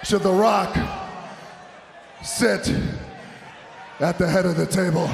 should The Rock sit at the head of the table?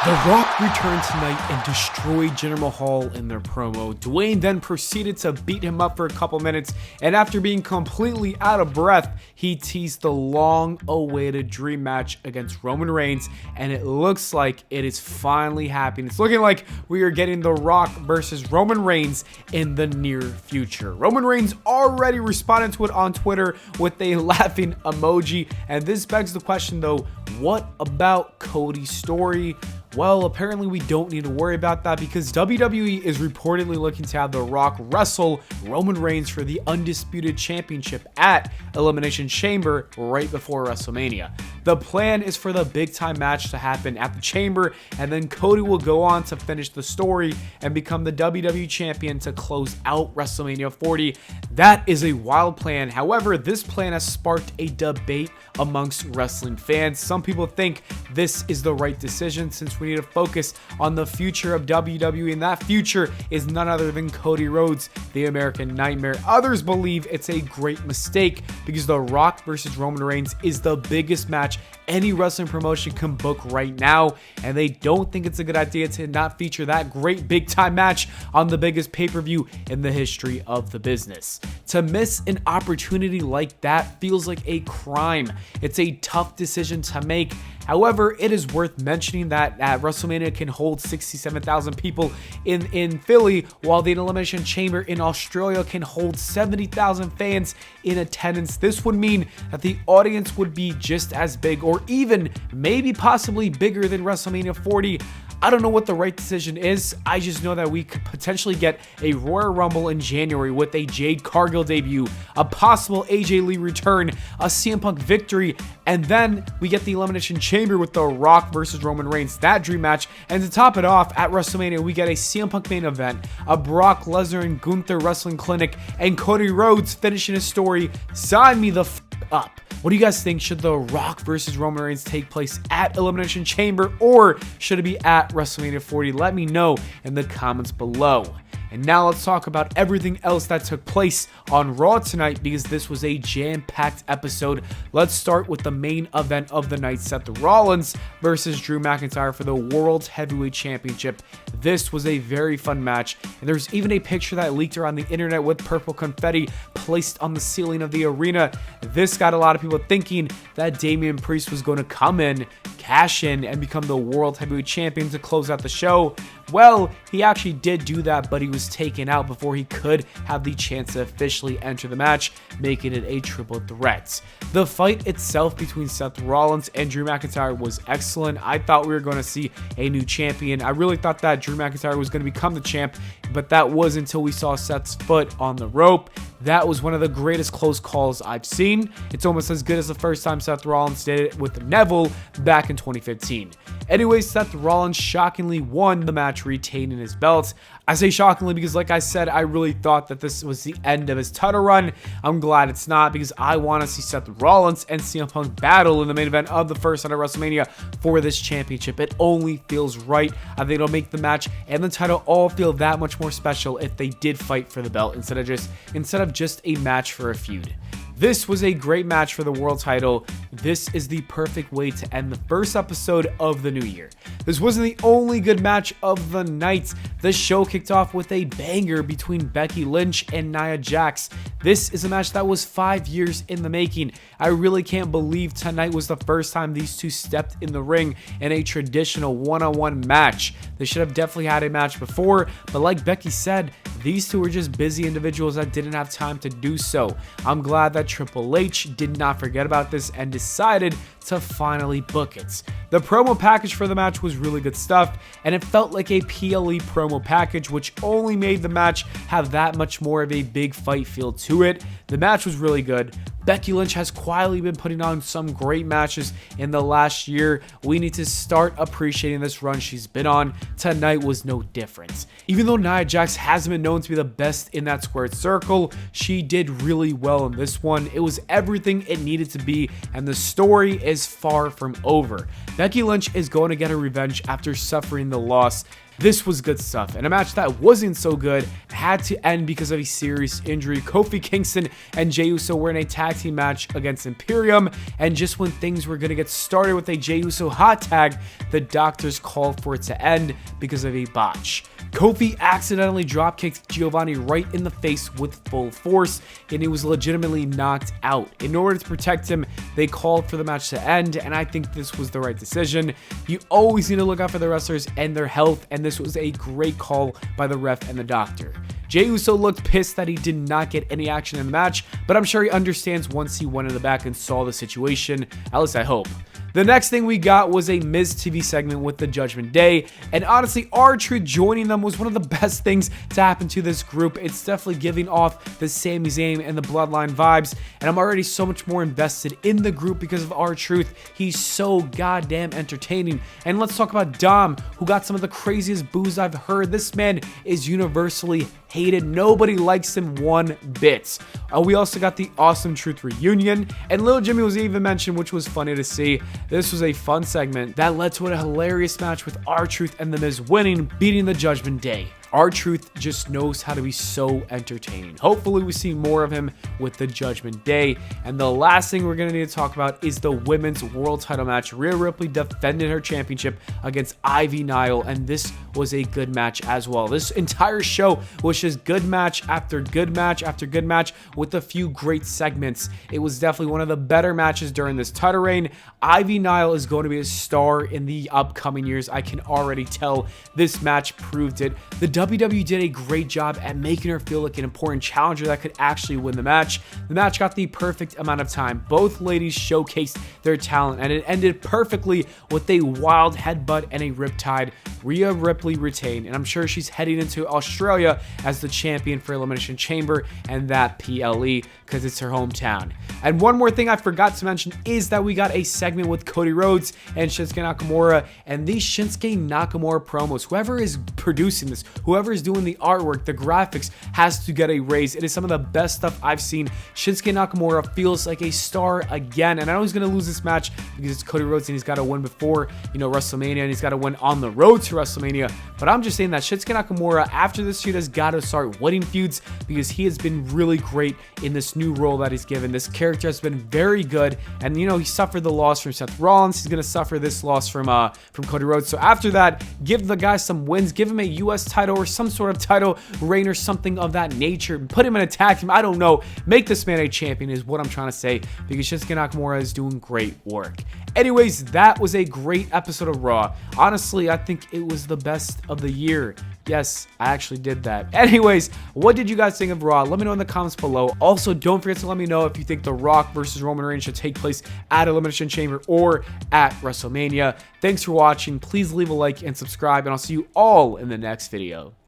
The Rock returned tonight and destroyed Jinder Mahal in their promo. Dwayne then proceeded to beat him up for a couple minutes, and after being completely out of breath, he teased the long-awaited dream match against Roman Reigns, and it looks like it is finally happening. It's looking like we are getting The Rock versus Roman Reigns in the near future. Roman Reigns already responded to it on Twitter with a laughing emoji, and this begs the question though, what about Cody's story? Well, apparently we don't need to worry about that because WWE is reportedly looking to have The Rock wrestle Roman Reigns for the Undisputed Championship at Elimination Chamber right before WrestleMania. The plan is for the big time match to happen at the Chamber, and then Cody will go on to finish the story and become the WWE Champion to close out WrestleMania 40. That is a wild plan. However, this plan has sparked a debate amongst wrestling fans. Some people think this is the right decision since we need to focus on the future of WWE, and that future is none other than Cody Rhodes, the American Nightmare. Others believe it's a great mistake because The Rock versus Roman Reigns is the biggest match any wrestling promotion can book right now, and they don't think it's a good idea to not feature that great big time match on the biggest pay-per-view in the history of the business. To miss an opportunity like that feels like a crime. It's a tough decision to make. However, it is worth mentioning that WrestleMania can hold 67,000 people in Philly, while the Elimination Chamber in Australia can hold 70,000 fans in attendance. This would mean that the audience would be just as big, or even maybe possibly bigger than WrestleMania 40. I don't know what the right decision is. I just know that we could potentially get a Royal Rumble in January with a Jade Cargill debut, a possible AJ Lee return, a CM Punk victory, and then we get the Elimination Chamber with The Rock versus Roman Reigns, that dream match. And to top it off, at WrestleMania, we get a CM Punk main event, a Brock Lesnar and Gunther wrestling clinic, and Cody Rhodes finishing his story. Sign me the f up. What do you guys think? Should The Rock versus Roman Reigns take place at Elimination Chamber, or should it be at WrestleMania 40? Let me know in the comments below. And now let's talk about everything else that took place on Raw tonight, because this was a jam-packed episode. Let's start with the main event of the night, Seth Rollins versus Drew McIntyre for the World Heavyweight Championship. This was a very fun match, and there's even a picture that leaked around the internet with purple confetti placed on the ceiling of the arena. This got a lot of people thinking that Damian Priest was going to come in, cash in, and become the World Heavyweight Champion to close out the show. Well, he actually did do that, but he was taken out before he could have the chance to officially enter the match, making it a triple threat. The fight itself between Seth Rollins and Drew McIntyre was excellent. I thought we were going to see a new champion. I really thought that Drew McIntyre was going to become the champ, but that was until we saw Seth's foot on the rope. That was one of the greatest close calls I've seen. It's almost as good as the first time Seth Rollins did it with Neville back in 2015. Anyway, Seth Rollins shockingly won the match, retaining his belt. I say shockingly because, like I said, I really thought that this was the end of his title run. I'm glad it's not, because I want to see Seth Rollins and CM Punk battle in the main event of the first night of WrestleMania for this championship. It only feels right. I think it'll make the match and the title all feel that much more special if they did fight for the belt instead of just a match for a feud. This was a great match for the world title. This is the perfect way to end the first episode of the new year. This wasn't the only good match of the night. The show kicked off with a banger between Becky Lynch and Nia Jax. This is a match that was 5 years in the making. I really can't believe tonight was the first time these two stepped in the ring in a traditional one-on-one match. They should have definitely had a match before, but like Becky said, these two were just busy individuals that didn't have time to do so. I'm glad that Triple H did not forget about this and decided to finally book it. The promo package for the match was really good stuff, and it felt like a PLE promo package, which only made the match have that much more of a big fight feel to it. The match was really good. Becky Lynch has quietly been putting on some great matches in the last year. We need to start appreciating this run she's been on. Tonight was no different. Even though Nia Jax hasn't been known to be the best in that squared circle, she did really well in this one. It was everything it needed to be, and the story is far from over. Becky Lynch is going to get her revenge after suffering the loss. This was good stuff, and a match that wasn't so good had to end because of a serious injury. Kofi Kingston and Jey Uso were in a tag team match against Imperium, and just when things were going to get started with a Jey Uso hot tag, the doctors called for it to end because of a botch. Kofi accidentally dropkicked Giovanni right in the face with full force, and he was legitimately knocked out. In order to protect him, they called for the match to end, and I think this was the right decision. You always need to look out for the wrestlers and their health, and this was a great call by the ref and the doctor. Jey Uso looked pissed that he did not get any action in the match, but I'm sure he understands once he went in the back and saw the situation. At least I hope. The next thing we got was a Miz TV segment with the Judgment Day, and honestly, R-Truth joining them was one of the best things to happen to this group. It's definitely giving off the Sami Zayn and the Bloodline vibes, and I'm already so much more invested in the group because of R-Truth. He's so goddamn entertaining. And let's talk about Dom, who got some of the craziest boos I've heard. This man is universally hated. Nobody likes him one bit. We also got the Awesome Truth reunion, and Lil Jimmy was even mentioned, which was funny to see. This was a fun segment that led to a hilarious match with R-Truth and The Miz winning, beating the Judgment Day. R-Truth just knows how to be so entertaining. Hopefully we see more of him with the Judgment Day. And the last thing we're going to need to talk about is the women's world title match. Rhea Ripley defended her championship against Ivy Nile, and this was a good match as well. This entire show was just good match after good match after good match with a few great segments. It was definitely one of the better matches during this title reign. Ivy Nile is going to be a star in the upcoming years. I can already tell. This match proved it. The WWE did a great job at making her feel like an important challenger that could actually win the match. The match got the perfect amount of time. Both ladies showcased their talent, and it ended perfectly with a wild headbutt and a riptide. Rhea Ripley retained, and I'm sure she's heading into Australia as the champion for Elimination Chamber and that PLE because it's her hometown. And one more thing I forgot to mention is that we got a segment with Cody Rhodes and Shinsuke Nakamura, and these Shinsuke Nakamura promos, whoever is producing this, whoever is doing the artwork, the graphics, has to get a raise. It is some of the best stuff I've seen. Shinsuke Nakamura feels like a star again, and I know he's going to lose this match because it's Cody Rhodes and he's got to win before, WrestleMania, and he's got to win on the road to WrestleMania. But I'm just saying that Shinsuke Nakamura, after this feud, has got to start winning feuds because he has been really great in this new role that he's given. This character has been very good, and he suffered the loss from Seth Rollins. He's going to suffer this loss from Cody Rhodes. So after that, give the guy some wins, give him a US title or some sort of title reign or something of that nature. Put him in a tag team. I don't know. Make this man a champion is what I'm trying to say, because Shinsuke Nakamura is doing great work. Anyways, that was a great episode of Raw. Honestly, I think it was the best of the year. Yes, I actually did that. Anyways, what did you guys think of Raw? Let me know in the comments below. Also, don't forget to let me know if you think The Rock versus Roman Reigns should take place at Elimination Chamber or at WrestleMania. Thanks for watching. Please leave a like and subscribe, and I'll see you all in the next video.